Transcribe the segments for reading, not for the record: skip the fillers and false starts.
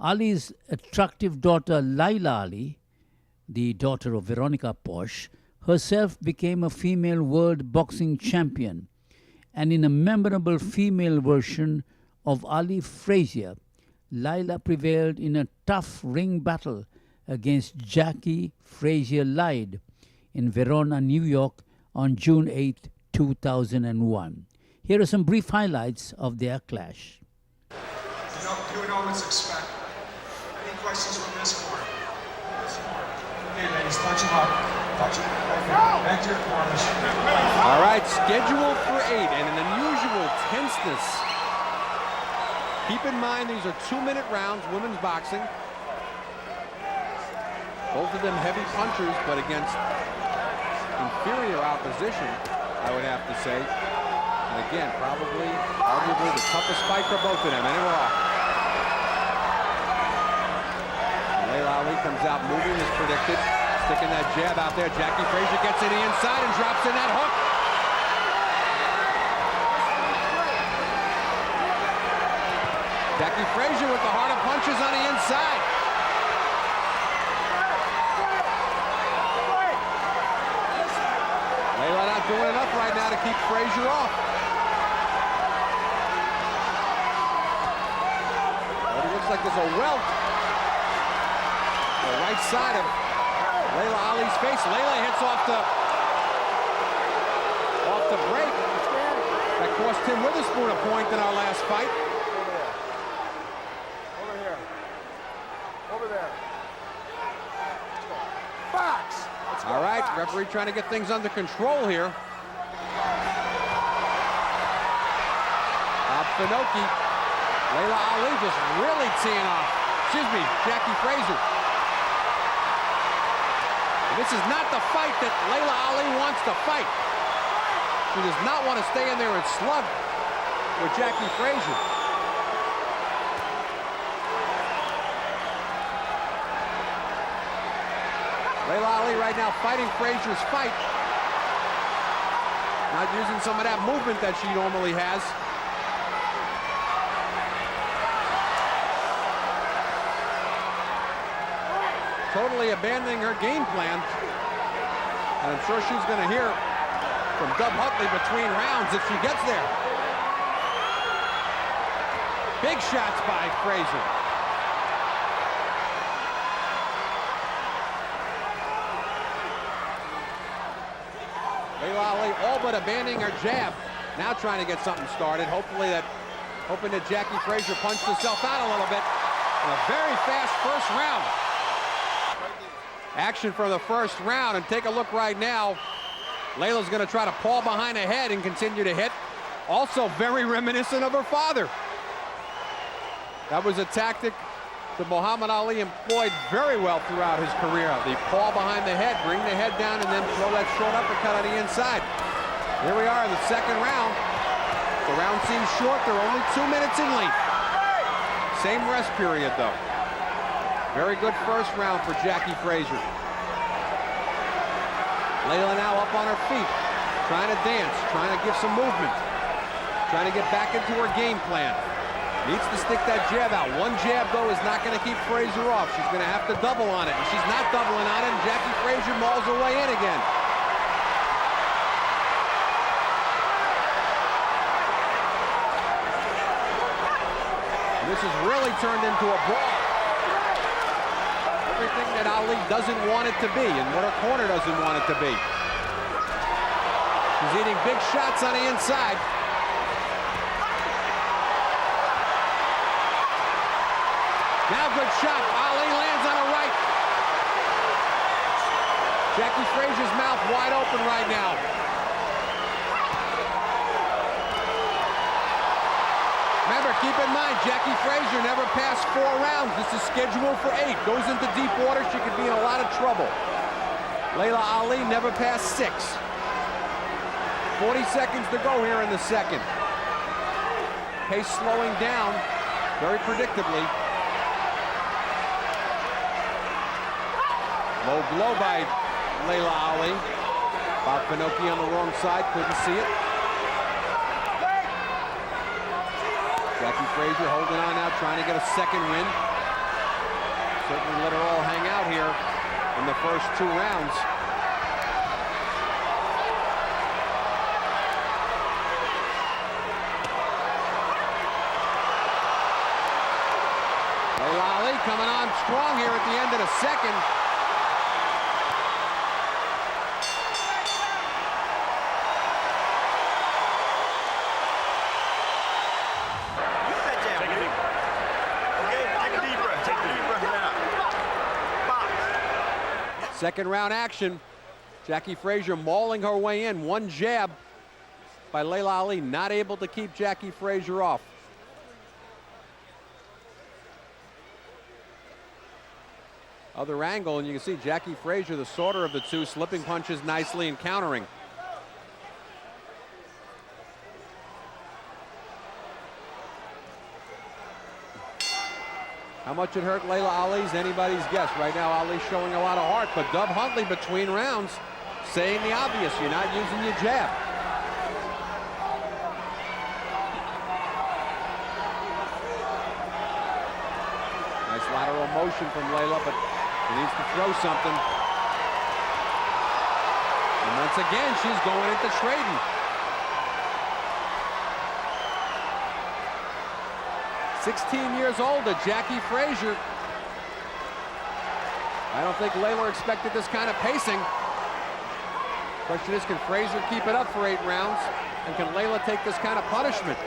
Ali's attractive daughter Laila Ali, the daughter of Veronica Posh, herself became a female world boxing champion, and in a memorable female version of Ali Frazier, Laila prevailed in a tough ring battle against Jacqui Frazier Lyde in Verona, New York on June 8, 2001. Here are some brief highlights of their clash. You know what's expected. Any questions from this court? Okay, ladies, touch them up. Touch them up. Back to your corners. All right, scheduled for 8 and an unusual tenseness. Keep in mind these are 2-minute rounds, women's boxing. Both of them heavy punchers, but against inferior opposition, I would have to say. And again, probably, arguably the toughest fight for both of them, and we're off. Laila Ali comes out moving as predicted, sticking that jab out there. Jacqui Frazier gets in the inside and drops in that hook. Jacqui Frazier with the harder punches on the inside. Laila not doing enough right now to keep Frazier off. But it looks like there's a welt. The right side of Laila Ali's face. Laila hits off the break. That cost Tim Witherspoon a point in our last fight. Over here. Over there. Box. All right, referee trying to get things under control here. Bob Finocchi. Laila Ali just really teeing off. Excuse me, Jacqui Frazier. And this is not the fight that Laila Ali wants to fight. She does not want to stay in there and slug with Jacqui Frazier. Laila Ali right now fighting Frazier's fight. Not using some of that movement that she normally has. Totally abandoning her game plan. And I'm sure she's going to hear from Dub Hutley between rounds if she gets there. Big shots by Frazier. Laila Ali all but abandoning her jab. Now trying to get something started. Hoping that Jacqui Frazier punched herself out a little bit. In a very fast first round. Action for the first round, and take a look right now. Laila's going to try to paw behind the head and continue to hit. Also very reminiscent of her father. That was a tactic that Muhammad Ali employed very well throughout his career. The paw behind the head, bring the head down, and then throw that short uppercut on the inside. Here we are in the second round. The round seems short. They're only 2 minutes in length. Same rest period, though. Very good first round for Jacqui Frazier. Laila now up on her feet, trying to dance, trying to give some movement, trying to get back into her game plan. Needs to stick that jab out. One jab, though, is not going to keep Frazier off. She's going to have to double on it, and she's not doubling on it, and Jacqui Frazier mauls her way in again. And this has really turned into a brawl. Everything that Ali doesn't want it to be and what her corner doesn't want it to be. She's eating big shots on the inside. Now good shot. Ali lands on a right. Jacqui Frazier's mouth wide open right now. Remember, keep in mind, Jacqui Frazier never passed 4 rounds. This is scheduled for 8. Goes into deep water, she could be in a lot of trouble. Laila Ali never passed 6. 40 seconds to go here in the second. Pace slowing down very predictably. Low blow by Laila Ali. Bob Finocchi on the wrong side, couldn't see it. Jacqui Frazier holding on now, trying to get a second win. Certainly let her all hang out here in the first 2 rounds. Laila Ali coming on strong here at the end of the second. Second round action. Jacqui Frazier mauling her way in. One jab by Laila Ali, not able to keep Jacqui Frazier off. Other angle, and you can see Jacqui Frazier, the shorter of the two, slipping punches nicely and countering. How much it hurt Laila Ali's anybody's guess. Right now, Ali's showing a lot of heart, but Dub Huntley between rounds saying the obvious, you're not using your jab. Nice lateral motion from Laila, but she needs to throw something. And once again, she's going into trading. "16 years older, Jacqui Frazier." I don't think Laila expected this kind of pacing. Question is, can Frazier keep it up for 8 rounds? And can Laila take this kind of punishment?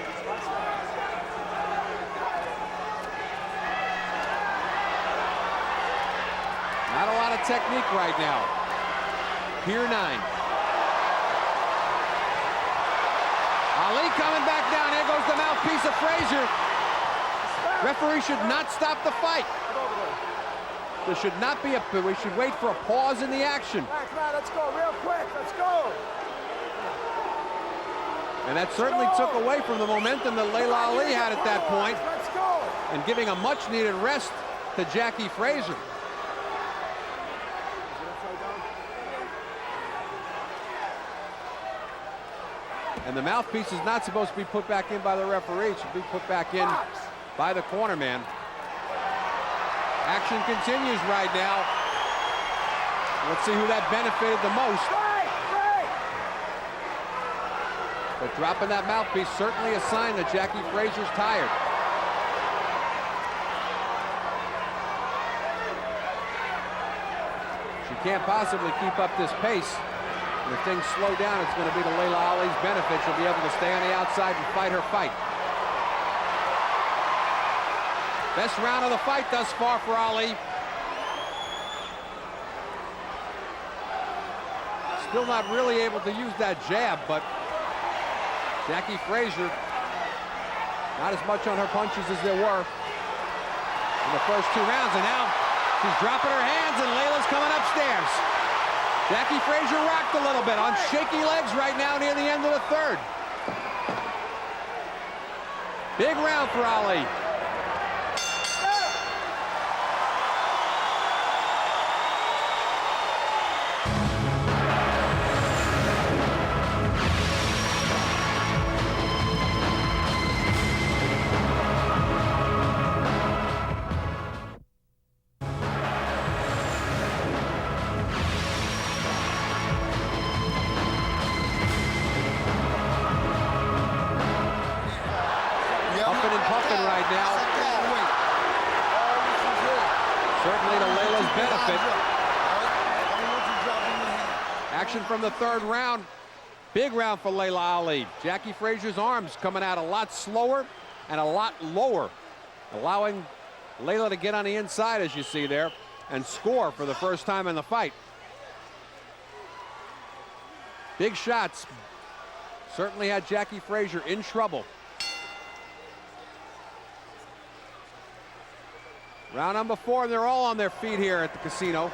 Not a lot of technique right now. Pier 9. Ali coming back down. Here goes the mouthpiece of Frazier. Referee should not stop the fight. There should not be we should wait for a pause in the action. Come on, let's go real quick, let's go. And that certainly took away from the momentum that Laila Ali had at that point, Let's go. and giving a much needed rest to Jacqui Frazier. And the mouthpiece is not supposed to be put back in by the referee. It should be put back in by the corner man. Action continues right now. Let's see who that benefited the most. But dropping that mouthpiece, certainly a sign that Jacqui Frazier's tired. She can't possibly keep up this pace. And if things slow down, it's going to be to Laila Ali's benefit. She'll be able to stay on the outside and fight her fight. Best round of the fight thus far for Ali. Still not really able to use that jab, but Jacqui Frazier, not as much on her punches as there were in the first 2 rounds. And now she's dropping her hands, and Laila's coming upstairs. Jacqui Frazier rocked a little bit on shaky legs right now near the end of the third. Big round for Ali. Huffing and puffing right now. Certainly to Laila's benefit. Action from the third round. Big round for Laila Ali. Jacqui Frazier's arms coming out a lot slower and a lot lower, allowing Laila to get on the inside, as you see there, and score for the first time in the fight. Big shots. Certainly had Jacqui Frazier in trouble. Round number 4, they're all on their feet here at the casino.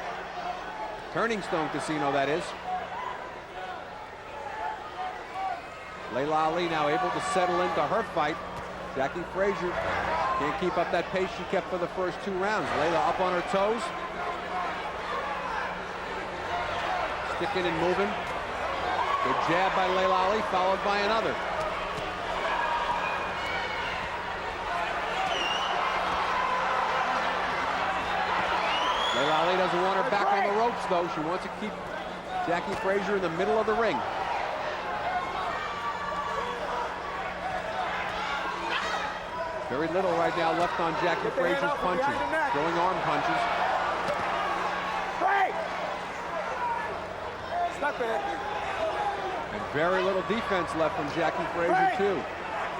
Turning Stone Casino, that is. Laila Ali now able to settle into her fight. Jacqui Frazier can't keep up that pace she kept for the first 2 rounds. Laila up on her toes. Sticking and moving. Good jab by Laila Ali, followed by another. Laila Ali doesn't want her back on the ropes, though. She wants to keep Jacqui Frazier in the middle of the ring. Very little right now left on Jacqui Frazier's punches. Throwing arm punches. And very little defense left from Jacqui Frazier, too.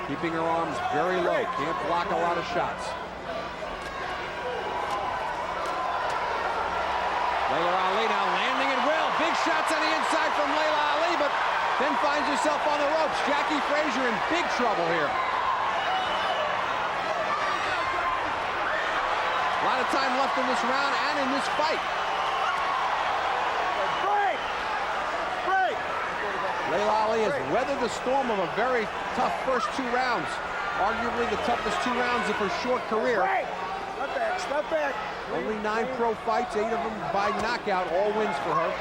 Keeping her arms very low. Can't block a lot of shots. Laila Ali now landing at will. Big shots on the inside from Laila Ali, but then finds herself on the ropes. Jacqui Frazier in big trouble here. A lot of time left in this round and in this fight. Laila Ali has weathered the storm of a very tough first 2 rounds. Arguably the toughest 2 rounds of her short career. Step back. Only 9 pro fights, 8 of them by knockout, all wins for her.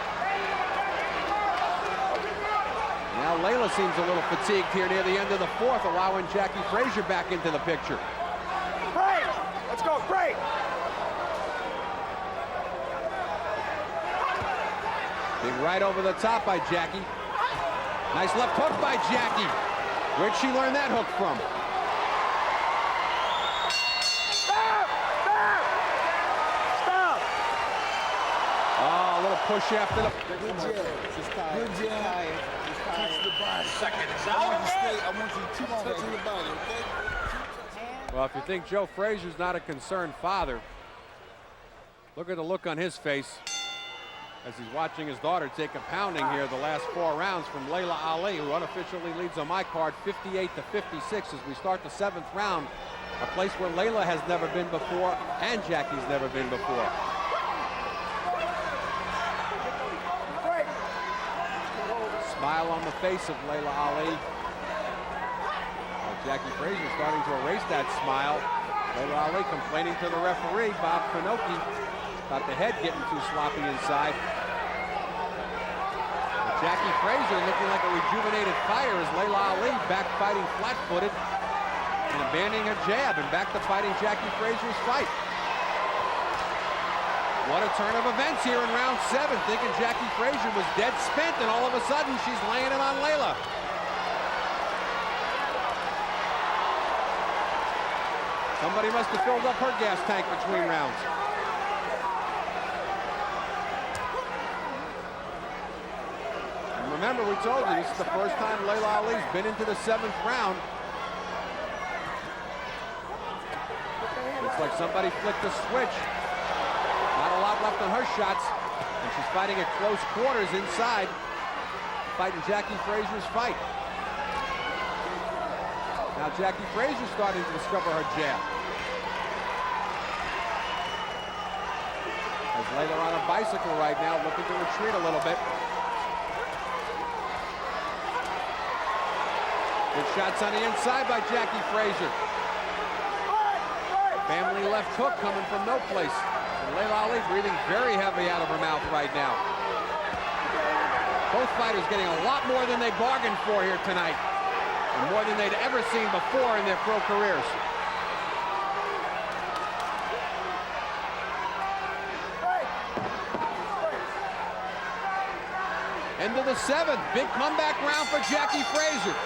Now Laila seems a little fatigued here near the end of the 4th, allowing Jacqui Frazier back into the picture. Break. Let's go. Break. Big right over the top by Jacqui. Nice left hook by Jacqui. Where'd she learn that hook from? Stop. Oh, a little push after the... Good job. Good job. Touch the body. I want you to keep touching the body, okay? Well, if you think Joe Frazier's not a concerned father, look at the look on his face as he's watching his daughter take a pounding here the last 4 rounds from Laila Ali, who unofficially leads on my card 58-56 as we start the 7th round, a place where Laila has never been before and Jacqui's never been before. Smile on the face of Laila Ali. Jacqui Frazier starting to erase that smile. Laila Ali complaining to the referee, Bob Finocchi, about the head getting too sloppy inside. Jacqui Frazier looking like a rejuvenated fire as Laila Ali back fighting flat-footed and abandoning her jab and back to fighting Jacqui Frazier's fight. What a turn of events here in round 7, thinking Jacqui Frazier was dead spent, and all of a sudden she's laying it on Laila. Somebody must have filled up her gas tank between rounds. And remember, we told you, this is the first time Laila Ali's been into the 7th round. Looks like somebody flicked a switch. Not a lot left on her shots, and she's fighting at close quarters inside, fighting Jacqui Frazier's fight. Now Jacqui Frazier starting to discover her jab. As Laila on a bicycle right now, looking to retreat a little bit. Good shots on the inside by Jacqui Frazier. Family left hook coming from no place. And Laila Ali breathing very heavy out of her mouth right now. Both fighters getting a lot more than they bargained for here tonight. And more than they'd ever seen before in their pro careers. End of the 7th, big comeback round for Jacqui Frazier.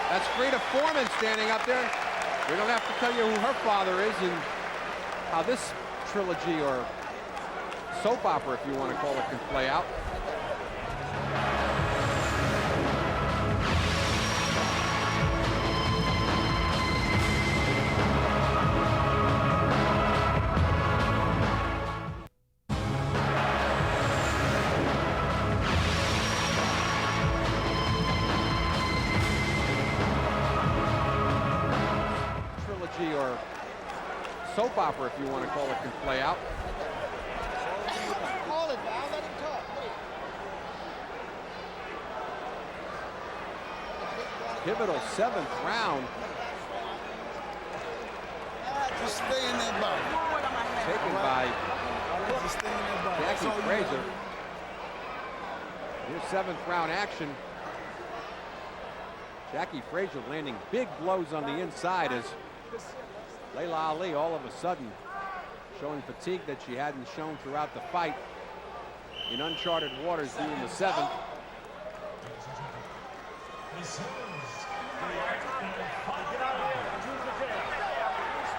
That's Frida Foreman standing up there. We don't have to tell you who her father is and how this trilogy or soap opera, if you want to call it, can play out. Trilogy or soap opera, if you want to call it, can play out. Pivotal 7th round. Just stay in that body. Taken by Just stay in that body. Jacqui That's all you Frazier. do. Here's 7th round action. Jacqui Frazier landing big blows on the inside as Laila Ali all of a sudden showing fatigue that she hadn't shown throughout the fight in uncharted waters due in the 7th.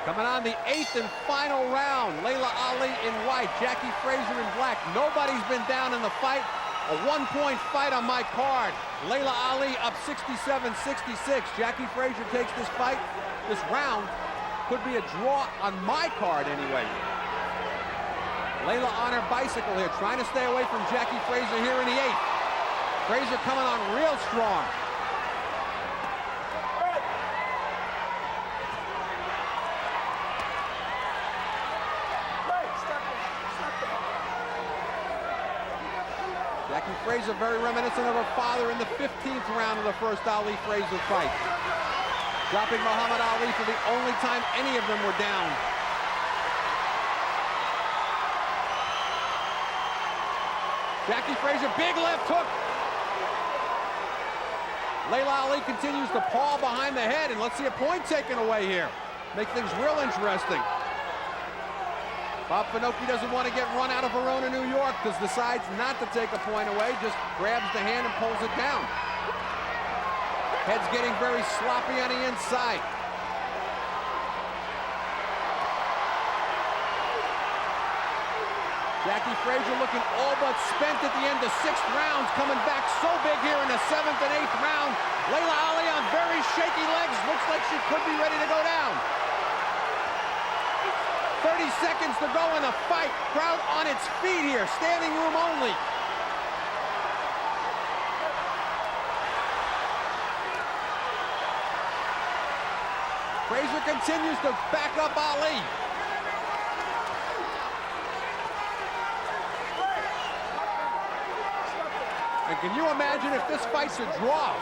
Coming on the 8th and final round, Laila Ali in white, Jacqui Frazier in black. Nobody's been down in the fight. A 1-point fight on my card. Laila Ali up 67-66. Jacqui Frazier takes this fight. This round could be a draw on my card anyway. Laila on her bicycle here, trying to stay away from Jacqui Frazier here in the 8th. Frazier coming on real strong. Jacqui Frazier very reminiscent of her father in the 15th round of the first Ali-Frazier fight. Dropping Muhammad Ali for the only time any of them were down. Jacqui Frazier, big left hook. Laila Ali continues to paw behind the head, and let's see a point taken away here. Make things real interesting. Bob Finocchi doesn't want to get run out of Verona, New York, because decides not to take a point away, just grabs the hand and pulls it down. Head's getting very sloppy on the inside. Jacqui Frazier looking all but spent at the end of 6th rounds, coming back so big here in the 7th and 8th round. Laila Ali on very shaky legs, looks like she could be ready to go down. 30 seconds to go in the fight. Crowd on its feet here, standing room only. Frazier continues to back up Ali. And can you imagine if this fight's a draw?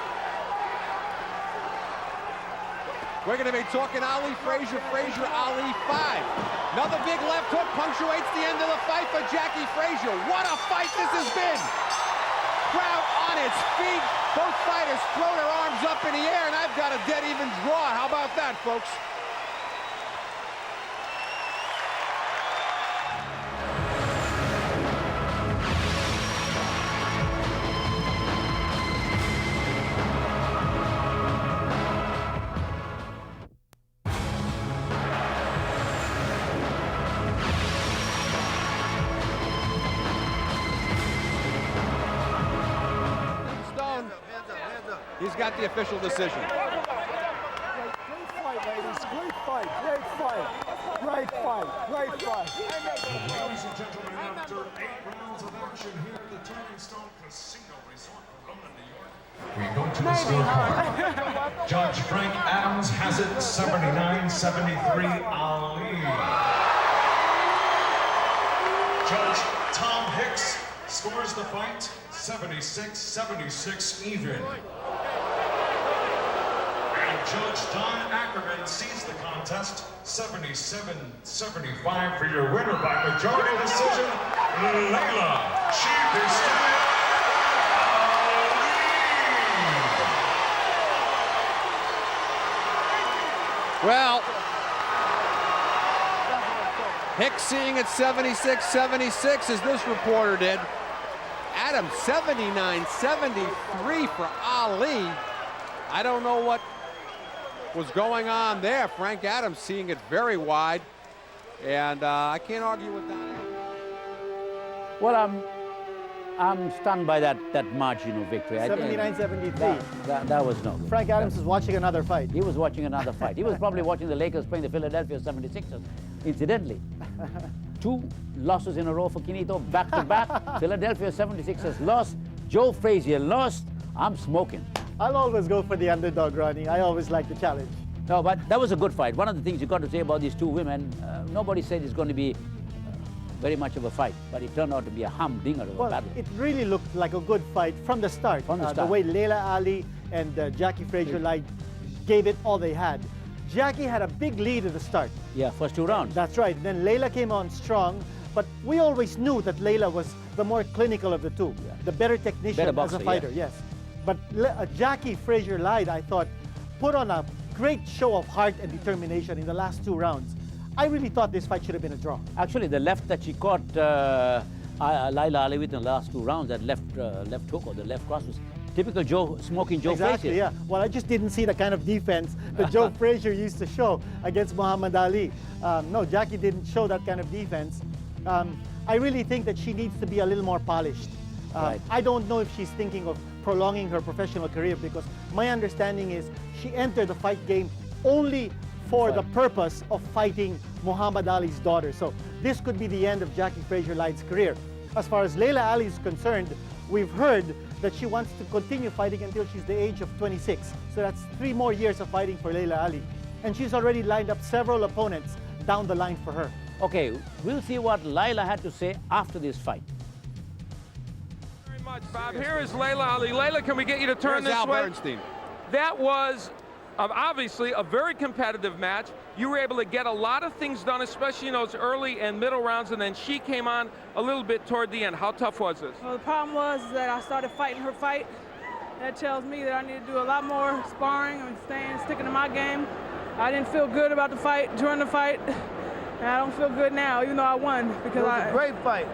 We're going to be talking Ali, Frazier, Frazier, Ali 5. Another big left hook punctuates the end of the fight for Jacqui Frazier. What a fight this has been! Crowd on its feet. Both fighters throw their arms up in the air, and I've got a dead even draw. How about that, folks? He's got the official decision. Great fight, ladies. Great fight. Great fight. Great fight. Great fight. Ladies and gentlemen, after 8 rounds of action here at the Turning Stone Casino Resort, Verona, New York. We go to the scorecard. Judge Frank Adams has it 79-73 Ali. Judge Tom Hicks scores the fight 76-76 even. Judge Don Ackerman sees the contest 77-75 for your winner by majority decision, Laila Ali. Well, Hicks seeing it 76-76 as this reporter did. Adams 79-73 for Ali. I don't know what was going on there. Frank Adams seeing it very wide, and I can't argue with that. Well, I'm stunned by that margin of victory. 79-73. That was no good. Frank Adams is watching another fight. He was watching another fight. He was probably watching the Lakers playing the Philadelphia 76ers, incidentally. 2 losses in a row for Quinito, back-to-back. Philadelphia 76ers lost. Joe Frazier lost. I'm smoking. I'll always go for the underdog, Ronnie. I always like the challenge. No, but that was a good fight. One of the things you got to say about these 2 women, nobody said it's going to be very much of a fight, but it turned out to be a humdinger of a battle. It really looked like a good fight from the start. From the start. The way Laila Ali and Jacqui Frazier Lyde gave it all they had. Jacqui had a big lead at the start. Yeah, first 2 rounds. That's right. Then Laila came on strong, but we always knew that Laila was the more clinical of the 2, the better technician Better boxer, as a fighter, yes. yes. But Jacqui Frazier Lyde, I thought, put on a great show of heart and determination in the last 2 rounds. I really thought this fight should have been a draw. Actually, the left that she caught Laila Ali with in the last 2 rounds, that left hook or the left cross was typical smoking Joe Exactly, Frazier. yeah. Well, I just didn't see the kind of defense that Joe Frazier used to show against Muhammad Ali. No, Jacqui didn't show that kind of defense. I really think that she needs to be a little more polished. Right. I don't know if she's thinking of prolonging her professional career, because my understanding is she entered the fight game only for the purpose of fighting Muhammad Ali's daughter. So this could be the end of Jacqui Frazier Lyde's career. As far as Laila Ali is concerned, we've heard that she wants to continue fighting until she's the age of 26. So that's 3 more years of fighting for Laila Ali. And she's already lined up several opponents down the line for her. Okay, we'll see what Laila had to say after this fight. Very much, Bob. Here is Laila Ali. Laila, can we get you to turn There's this Al way? Bernstein. That was obviously a very competitive match. You were able to get a lot of things done, especially in those early and middle rounds, and then she came on a little bit toward the end. How tough was this? Well, the problem was that I started fighting her fight. That tells me that I need to do a lot more sparring and sticking to my game. I didn't feel good about the fight during the fight, and I don't feel good now, even though I won, because It was a great fight.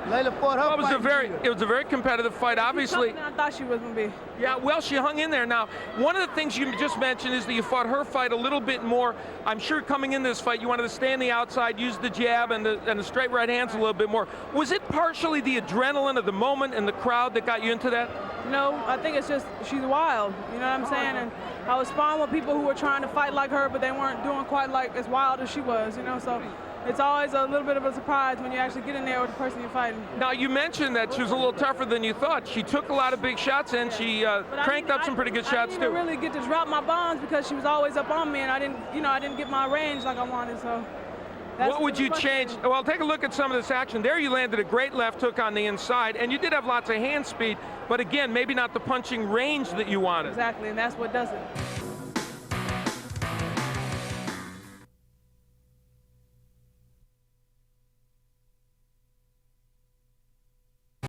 Laila fought her Well, it was a very competitive fight, obviously. Tougher than I thought she was going to be. Yeah, well, she hung in there. Now, one of the things you just mentioned is that you fought her fight a little bit more. I'm sure coming in this fight, you wanted to stay on the outside, use the jab and the straight right hands a little bit more. Was it partially the adrenaline of the moment and the crowd that got you into that? No, I think it's just she's wild, you know what I'm saying? And I was sparring with people who were trying to fight like her, but they weren't doing quite like as wild as she was, you know? So it's always a little bit of a surprise when you actually get in there with the person you're fighting. Now, you mentioned that she was a little tougher than you thought. She took a lot of big shots and she cranked up some pretty good shots, I too. didn't really get to drop my bombs because she was always up on me, and I didn't get my range like I wanted, so. What would you change? Well, take a look at some of this action. There you landed a great left hook on the inside, and you did have lots of hand speed, but again, maybe not the punching range that you wanted. Exactly, and that's what does it.